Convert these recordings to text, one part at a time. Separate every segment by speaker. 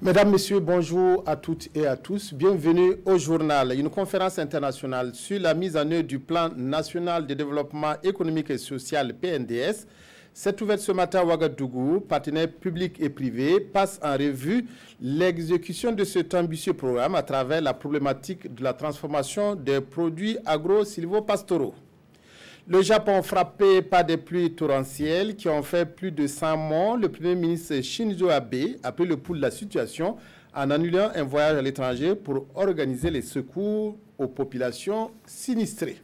Speaker 1: Mesdames, Messieurs, bonjour à toutes et à tous. Bienvenue au journal. Une conférence internationale sur la mise en œuvre du plan national de développement économique et social PNDS s'est ouverte ce matin à Ouagadougou. Partenaires publics et privés passent en revue l'exécution de cet ambitieux programme à travers la problématique de la transformation des produits agro-silvopastoraux. Le Japon frappé par des pluies torrentielles qui ont fait plus de 100 morts. Le Premier ministre Shinzo Abe a pris le pouls de la situation en annulant un voyage à l'étranger pour organiser les secours aux populations sinistrées.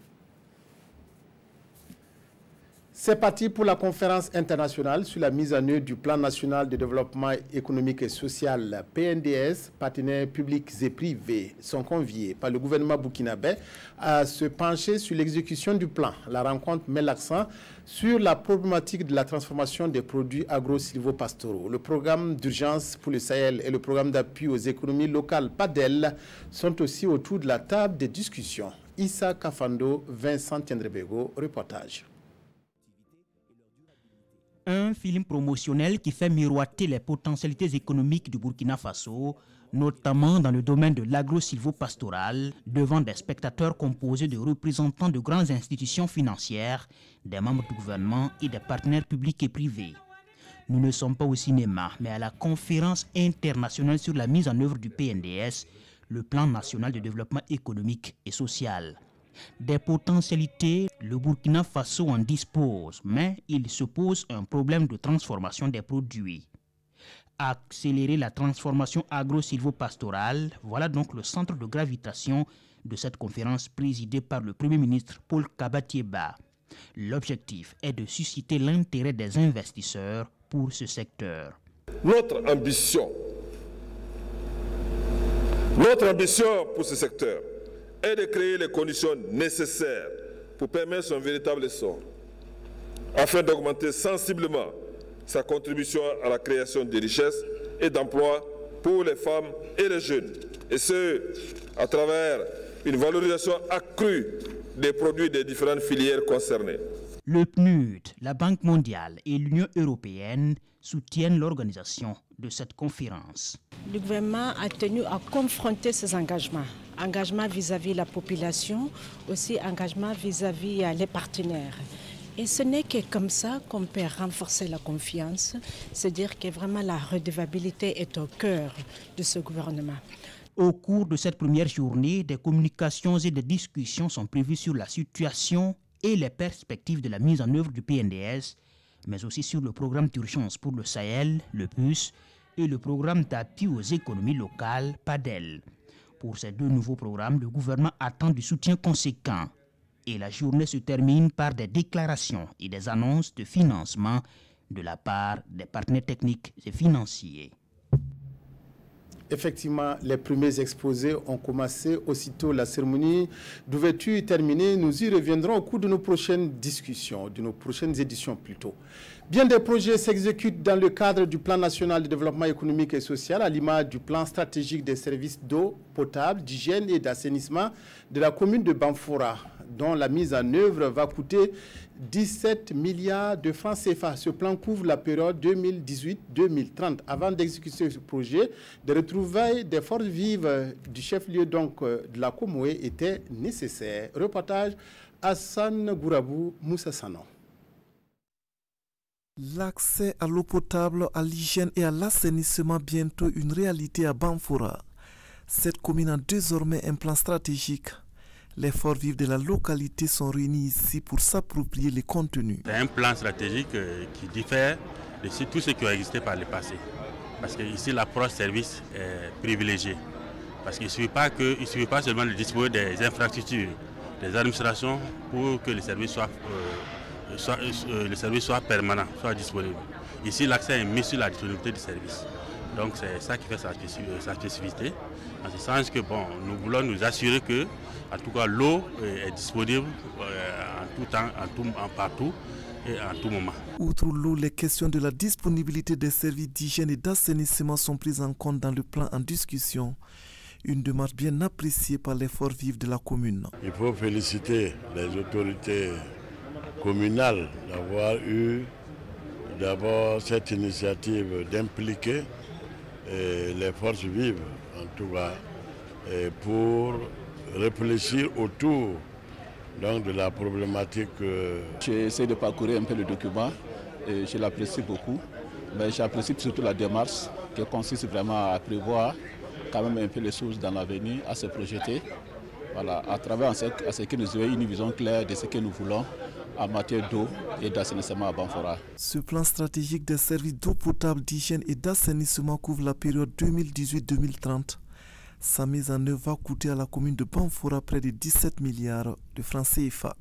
Speaker 1: C'est parti pour la conférence internationale sur la mise en œuvre du plan national de développement économique et social PNDS. Partenaires publics et privés sont conviés par le gouvernement burkinabé à se pencher sur l'exécution du plan. La rencontre met l'accent sur la problématique de la transformation des produits agro-silvopastoraux. Le programme d'urgence pour le Sahel et le programme d'appui aux économies locales PADEL sont aussi autour de la table des discussions. Issa Kafando, Vincent Tiendrebego, reportage.
Speaker 2: Un film promotionnel qui fait miroiter les potentialités économiques du Burkina Faso, notamment dans le domaine de l'agro-silvopastoral, devant des spectateurs composés de représentants de grandes institutions financières, des membres du gouvernement et des partenaires publics et privés. Nous ne sommes pas au cinéma, mais à la conférence internationale sur la mise en œuvre du PNDS, le plan national de développement économique et social. Des potentialités, le Burkina Faso en dispose, mais il se pose un problème de transformation des produits. Accélérer la transformation agro-silvopastorale, voilà donc le centre de gravitation de cette conférence présidée par le Premier ministre Paul Kabatieba. L'objectif est de susciter l'intérêt des investisseurs pour ce secteur.
Speaker 3: Notre ambition pour ce secteur est de créer les conditions nécessaires pour permettre son véritable essor, afin d'augmenter sensiblement sa contribution à la création de richesses et d'emplois pour les femmes et les jeunes, et ce, à travers une valorisation accrue des produits des différentes filières concernées.
Speaker 2: Le PNUD, la Banque mondiale et l'Union européenne soutiennent l'organisation de cette conférence.
Speaker 4: Le gouvernement a tenu à confronter ses engagements. Engagement vis-à-vis de la population, aussi engagement vis-à-vis les partenaires. Et ce n'est que comme ça qu'on peut renforcer la confiance, c'est-à-dire que vraiment la redevabilité est au cœur de ce gouvernement.
Speaker 2: Au cours de cette première journée, des communications et des discussions sont prévues sur la situation et les perspectives de la mise en œuvre du PNDS, mais aussi sur le programme d'urgence pour le Sahel, le PUS, et le programme d'appui aux économies locales, PADEL. Pour ces deux nouveaux programmes, le gouvernement attend du soutien conséquent. Et la journée se termine par des déclarations et des annonces de financement de la part des partenaires techniques et financiers.
Speaker 1: Effectivement, les premiers exposés ont commencé. Aussitôt la cérémonie d'ouverture est terminée. Nous y reviendrons au cours de nos prochaines discussions, de nos prochaines éditions plutôt. Bien des projets s'exécutent dans le cadre du plan national de développement économique et social, à l'image du plan stratégique des services d'eau potable, d'hygiène et d'assainissement de la commune de Banfora, dont la mise en œuvre va coûter 17 milliards de francs CFA. Ce plan couvre la période 2018-2030. Avant d'exécuter ce projet, des retrouvailles des forces vives du chef-lieu de la Comoé étaient nécessaires. Reportage Hassan Gourabou, Moussa Sanon.
Speaker 5: L'accès à l'eau potable, à l'hygiène et à l'assainissement bientôt une réalité à Banfora. Cette commune a désormais un plan stratégique. Les forces vives de la localité sont réunis ici pour s'approprier les contenus.
Speaker 6: C'est un plan stratégique qui diffère de tout ce qui a existé par le passé. Parce qu'ici, l'approche service est privilégiée. Parce qu'il ne suffit pas seulement de disposer des infrastructures, des administrations pour que les services soient permanents, soient disponibles. Ici, l'accès est mis sur la disponibilité du service. Donc c'est ça qui fait sa spécificité. En ce sens que nous voulons nous assurer que, en tout cas, l'eau est disponible en tout temps, partout et en tout moment.
Speaker 5: Outre l'eau, les questions de la disponibilité des services d'hygiène et d'assainissement sont prises en compte dans le plan en discussion. Une démarche bien appréciée par les forces vives de la commune.
Speaker 7: Il faut féliciter les autorités communales d'avoir eu d'abord cette initiative d'impliquer les forces vives, en tout cas, pour réfléchir autour donc, de la problématique.
Speaker 8: J'essaie de parcourir un peu le document et je l'apprécie beaucoup, mais j'apprécie surtout la démarche qui consiste vraiment à prévoir quand même un peu les choses dans l'avenir, à se projeter, voilà, à travers ce que nous ayons une vision claire de ce que nous voulons en matière d'eau et d'assainissement à Banfora.
Speaker 5: Ce plan stratégique des services d'eau potable, d'hygiène et d'assainissement couvre la période 2018-2030. Sa mise en œuvre va coûter à la commune de Banfora près de 17 milliards de francs CFA.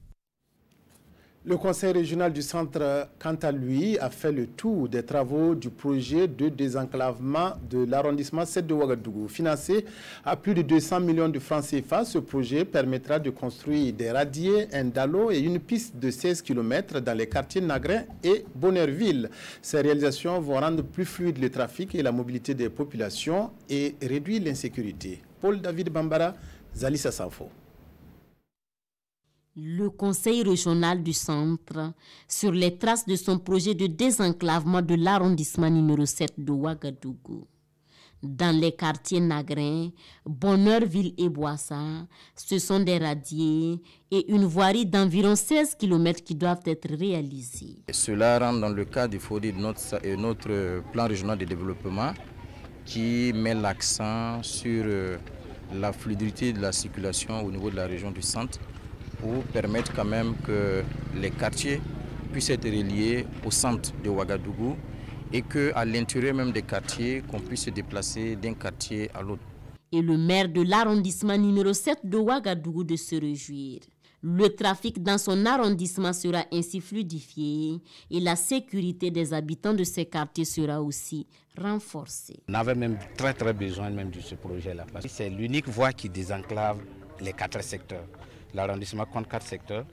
Speaker 1: Le conseil régional du centre, quant à lui, a fait le tour des travaux du projet de désenclavement de l'arrondissement 7 de Ouagadougou. Financé à plus de 200 millions de francs CFA, ce projet permettra de construire des radiers, un dallo et une piste de 16 km dans les quartiers Nagrin et Bonnerville. Ces réalisations vont rendre plus fluide le trafic et la mobilité des populations et réduire l'insécurité. Paul David Bambara, Zalissa Sanfo.
Speaker 9: Le conseil régional du centre, sur les traces de son projet de désenclavement de l'arrondissement numéro 7 de Ouagadougou. Dans les quartiers Nagrin, Bonneurville et Boissa, ce sont des radiers et une voirie d'environ 16 km qui doivent être réalisés.
Speaker 10: Cela rentre dans le cadre du FODI de notre plan régional de développement qui met l'accent sur la fluidité de la circulation au niveau de la région du centre, pour permettre quand même que les quartiers puissent être reliés au centre de Ouagadougou et qu'à l'intérieur même des quartiers, qu'on puisse se déplacer d'un quartier à l'autre.
Speaker 9: Et le maire de l'arrondissement numéro 7 de Ouagadougou de se réjouir. Le trafic dans son arrondissement sera ainsi fluidifié et la sécurité des habitants de ces quartiers sera aussi renforcée.
Speaker 11: On avait même très besoin même de ce projet-là. Parce que c'est l'unique voie qui désenclave les 4 secteurs. L'arrondissement compte 4 secteurs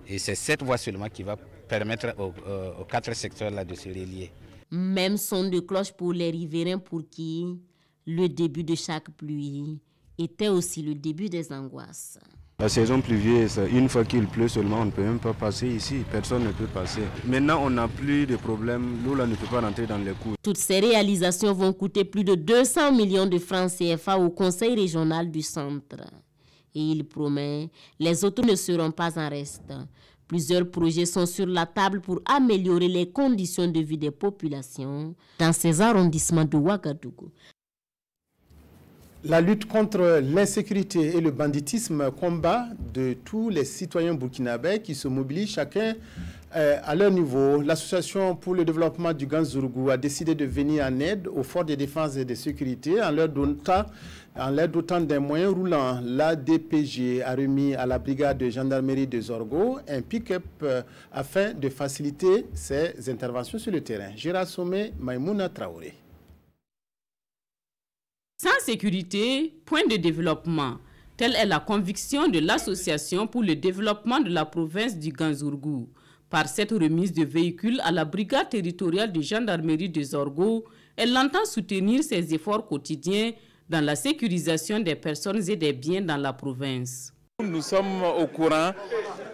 Speaker 11: et c'est cette voie seulement qui va permettre aux 4 secteurs-là de se relier.
Speaker 9: Même son de cloche pour les riverains pour qui le début de chaque pluie était aussi le début des angoisses.
Speaker 12: La saison pluvieuse, une fois qu'il pleut seulement, on ne peut même pas passer ici, personne ne peut passer. Maintenant, on n'a plus de problème, l'eau là ne peut pas rentrer dans les cours.
Speaker 9: Toutes ces réalisations vont coûter plus de 200 millions de francs CFA au conseil régional du centre. Et il promet, les autres ne seront pas en reste. Plusieurs projets sont sur la table pour améliorer les conditions de vie des populations dans ces arrondissements de Ouagadougou.
Speaker 1: La lutte contre l'insécurité et le banditisme, combat de tous les citoyens burkinabés qui se mobilisent chacun à leur niveau. L'Association pour le développement du Ganzourgou a décidé de venir en aide aux forces de défense et de sécurité en leur dotant des moyens roulants. L'ADPG a remis à la brigade de gendarmerie de Zorgo un pick-up afin de faciliter ses interventions sur le terrain. Gérard Sommet, Maïmouna Traoré.
Speaker 13: Sans sécurité, point de développement. Telle est la conviction de l'Association pour le développement de la province du Ganzourgou. Par cette remise de véhicules à la brigade territoriale de gendarmerie de Zorgo, elle entend soutenir ses efforts quotidiens dans la sécurisation des personnes et des biens dans la province.
Speaker 14: Nous sommes au courant,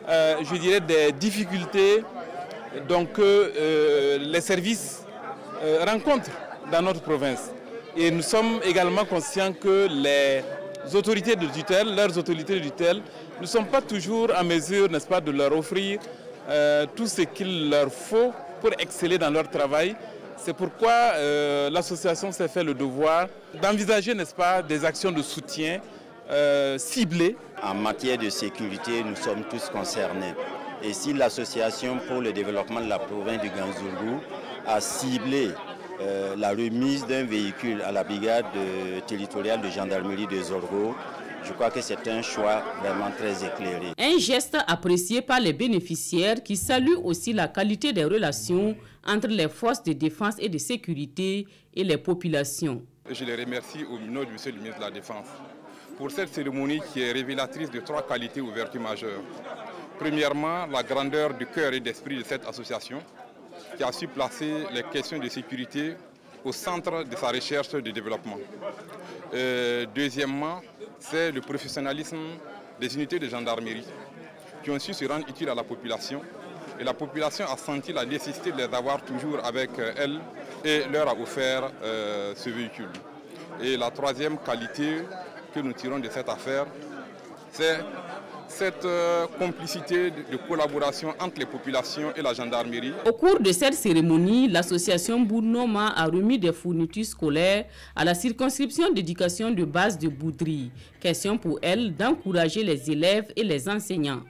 Speaker 14: je dirais, des difficultés que les services rencontrent dans notre province. Et nous sommes également conscients que les autorités de tutelle, leurs autorités de tutelle, ne sont pas toujours en mesure, n'est-ce pas, de leur offrir tout ce qu'il leur faut pour exceller dans leur travail. C'est pourquoi l'association s'est fait le devoir d'envisager, n'est-ce pas, des actions de soutien ciblées.
Speaker 15: En matière de sécurité, nous sommes tous concernés. Et si l'association pour le développement de la province du Ganzourgou a ciblé la remise d'un véhicule à la brigade territoriale de gendarmerie de Zorgo, je crois que c'est un choix vraiment très éclairé.
Speaker 13: Un geste apprécié par les bénéficiaires qui saluent aussi la qualité des relations entre les forces de défense et de sécurité et les populations.
Speaker 16: Je les remercie au nom du monsieur le ministre de la Défense pour cette cérémonie qui est révélatrice de 3 qualités ou vertus majeures. Premièrement, la grandeur du cœur et d'esprit de cette association qui a su placer les questions de sécurité au centre de sa recherche de développement. Deuxièmement, c'est le professionnalisme des unités de gendarmerie qui ont su se rendre utiles à la population. Et la population a senti la nécessité de les avoir toujours avec elle et leur a offert ce véhicule. Et la troisième qualité que nous tirons de cette affaire, c'est cette complicité de collaboration entre les populations et la gendarmerie.
Speaker 13: Au cours de cette cérémonie, l'association Bournoma a remis des fournitures scolaires à la circonscription d'éducation de base de Boudry. Question pour elle d'encourager les élèves et les enseignants.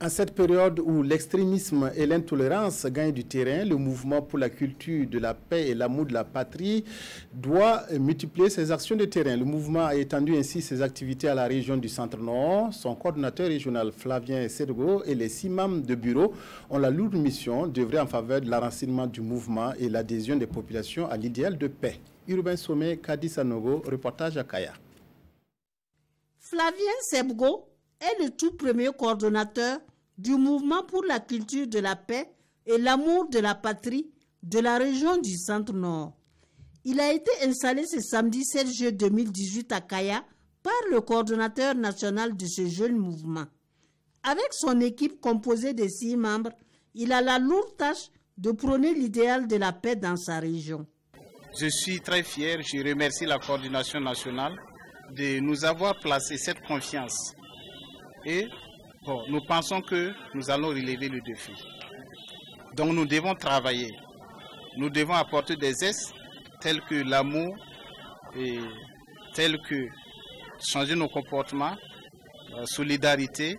Speaker 1: En cette période où l'extrémisme et l'intolérance gagnent du terrain, le mouvement pour la culture de la paix et l'amour de la patrie doit multiplier ses actions de terrain. Le mouvement a étendu ainsi ses activités à la région du Centre-Nord. Son coordonnateur régional Flavien Sergo et les 6 membres de bureau ont la lourde mission d'œuvrer en faveur de l'enracinement du mouvement et l'adhésion des populations à l'idéal de paix. Urbain Sommet, Kadi Sanogo, reportage à Kaya.
Speaker 17: Flavien Sergo est le tout premier coordonnateur du mouvement pour la culture de la paix et l'amour de la patrie de la région du Centre-Nord. Il a été installé ce samedi 7 juillet 2018 à Kaya par le coordonnateur national de ce jeune mouvement. Avec son équipe composée de 6 membres, il a la lourde tâche de prôner l'idéal de la paix dans sa région.
Speaker 18: Je suis très fier, je remercie la coordination nationale de nous avoir placé cette confiance. Et bon, nous pensons que nous allons relever le défi. Donc nous devons travailler. Nous devons apporter des gestes tels que l'amour, et tels que changer nos comportements, la solidarité,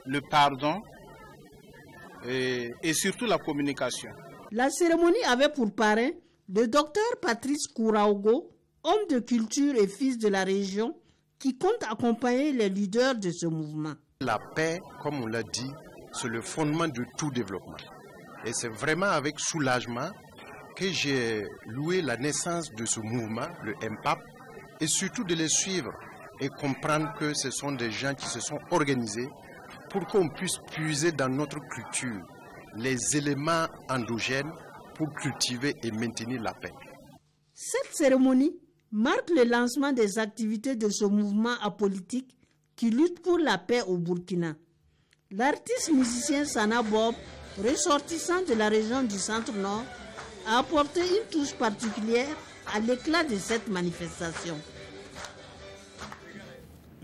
Speaker 18: le pardon et surtout la communication.
Speaker 17: La cérémonie avait pour parrain le docteur Patrice Kouraogo, homme de culture et fils de la région, qui compte accompagner les leaders de ce mouvement.
Speaker 19: La paix, comme on l'a dit, c'est le fondement de tout développement. Et c'est vraiment avec soulagement que j'ai loué la naissance de ce mouvement, le MPAP, et surtout de les suivre et comprendre que ce sont des gens qui se sont organisés pour qu'on puisse puiser dans notre culture les éléments endogènes pour cultiver et maintenir la paix.
Speaker 17: Cette cérémonie marque le lancement des activités de ce mouvement apolitique qui lutte pour la paix au Burkina. L'artiste musicien Sana Bob, ressortissant de la région du Centre-Nord, a apporté une touche particulière à l'éclat de cette manifestation.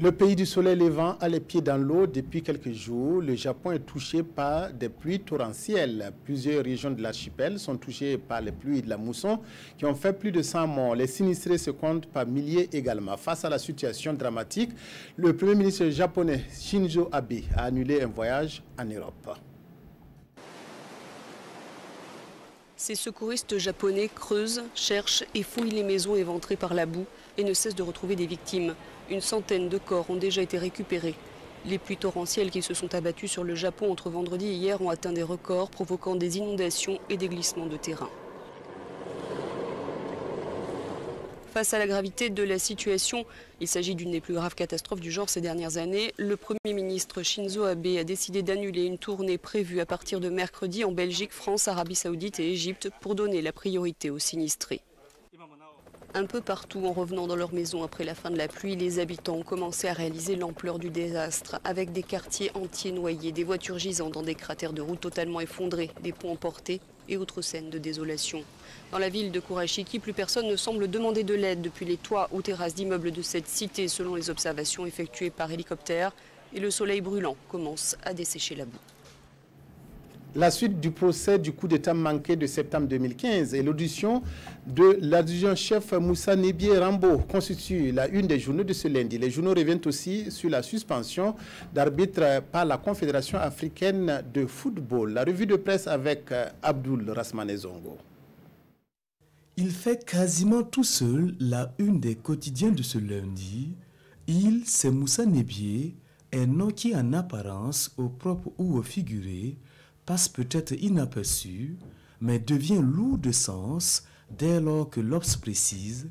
Speaker 1: Le pays du soleil levant a les pieds dans l'eau depuis quelques jours. Le Japon est touché par des pluies torrentielles. Plusieurs régions de l'archipel sont touchées par les pluies de la mousson qui ont fait plus de 100 morts. Les sinistrés se comptent par milliers également. Face à la situation dramatique, le Premier ministre japonais Shinzo Abe a annulé un voyage en Europe.
Speaker 20: Ces secouristes japonais creusent, cherchent et fouillent les maisons éventrées par la boue et ne cessent de retrouver des victimes. Une centaine de corps ont déjà été récupérés. Les pluies torrentielles qui se sont abattues sur le Japon entre vendredi et hier ont atteint des records, provoquant des inondations et des glissements de terrain. Face à la gravité de la situation, il s'agit d'une des plus graves catastrophes du genre ces dernières années. Le Premier ministre Shinzo Abe a décidé d'annuler une tournée prévue à partir de mercredi en Belgique, France, Arabie Saoudite et Égypte pour donner la priorité aux sinistrés. Un peu partout, en revenant dans leur maison après la fin de la pluie, les habitants ont commencé à réaliser l'ampleur du désastre, avec des quartiers entiers noyés, des voitures gisant dans des cratères de route totalement effondrés, des ponts emportés et autres scènes de désolation. Dans la ville de Kurashiki, plus personne ne semble demander de l'aide depuis les toits ou terrasses d'immeubles de cette cité, selon les observations effectuées par hélicoptère, et le soleil brûlant commence à dessécher la boue.
Speaker 1: La suite du procès du coup d'État manqué de septembre 2015 et l'audition de l'adjudant-chef Moussa Nebié Rambo constitue la une des journaux de ce lundi. Les journaux reviennent aussi sur la suspension d'arbitre par la Confédération africaine de football. La revue de presse avec Abdoul Rasmane Zongo.
Speaker 21: Il fait quasiment tout seul la une des quotidiens de ce lundi. C'est Moussa Nebié, un nom qui en apparence, au propre ou au figuré, passe peut-être inaperçu, mais devient lourd de sens dès lors que l'Obs précise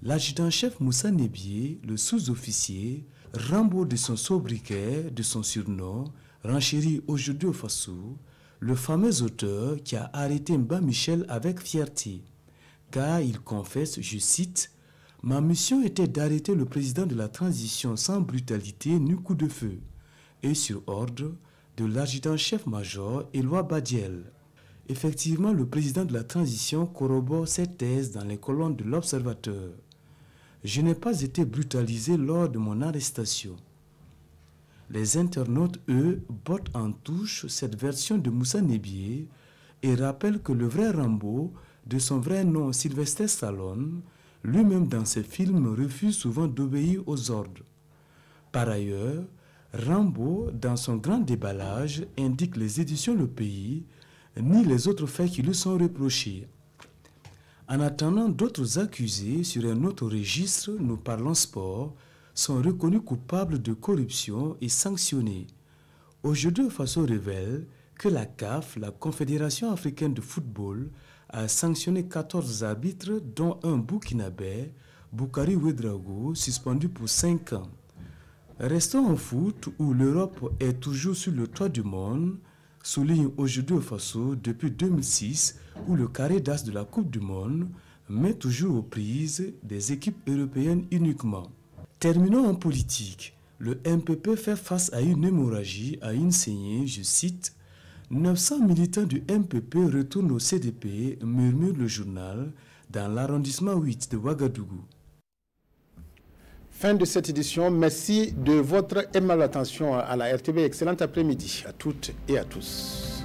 Speaker 21: l'adjudant-chef Moussa Nebié, le sous-officier, Rambo de son sobriquet, de son surnom, renchérit aujourd'hui au Fassou, le fameux auteur qui a arrêté Mba Michel avec fierté, car il confesse, je cite, « Ma mission était d'arrêter le président de la transition sans brutalité ni coup de feu, et sur ordre de l'adjudant-chef-major Éloi Badiel. Effectivement, le président de la transition corrobore cette thèse dans les colonnes de l'Observateur. Je n'ai pas été brutalisé lors de mon arrestation. Les internautes, eux, bottent en touche cette version de Moussa Nebié et rappellent que le vrai Rambo, de son vrai nom Sylvester Stallone, lui-même dans ses films refuse souvent d'obéir aux ordres. Par ailleurs, Rambo, dans son grand déballage, indique les éditions Le Pays, ni les autres faits qui lui sont reprochés. En attendant, d'autres accusés sur un autre registre, nous parlons sport, sont reconnus coupables de corruption et sanctionnés. Aujourd'hui, Faso révèle que la CAF, la Confédération africaine de football, a sanctionné 14 arbitres, dont un Burkinabé, Boukari Ouedraogo, suspendu pour 5 ans. Restons en foot, où l'Europe est toujours sur le toit du monde, souligne aujourd'hui Faso depuis 2006, où le carré d'as de la Coupe du Monde met toujours aux prises des équipes européennes uniquement. Terminons en politique. Le MPP fait face à une hémorragie, à une saignée, je cite, 900 militants du MPP retournent au CDP, murmure le journal, dans l'arrondissement 8 de Ouagadougou.
Speaker 1: Fin de cette édition. Merci de votre aimable attention à la RTB. Excellent après-midi à toutes et à tous.